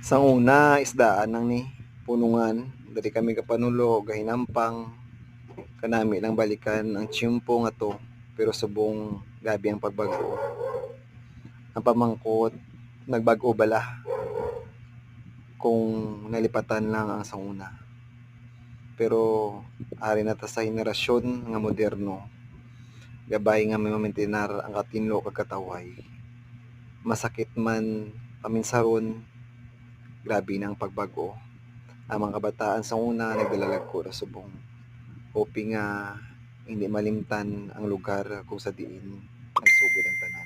Sa una isdaan nang ni punungan, diri kami kapanulo gahinampang, kanami lang balikan ang tiyempo nga 'to, pero subong grabe ang pagbago. Ang pamangkot, nagbag-o bala kung nalipatan lang ang sa una. Pero ari na ta sa henerasyon nga moderno, gabay nga may mamintinar ang katinlo kag kataway. Masakit man paminsaron, grabe na ang pagbago. Ang mga kabataan sa una nagdalalagko ra subong hoping nga hindi malimtan ang lugar kung sa diin nagsugod ang tanan.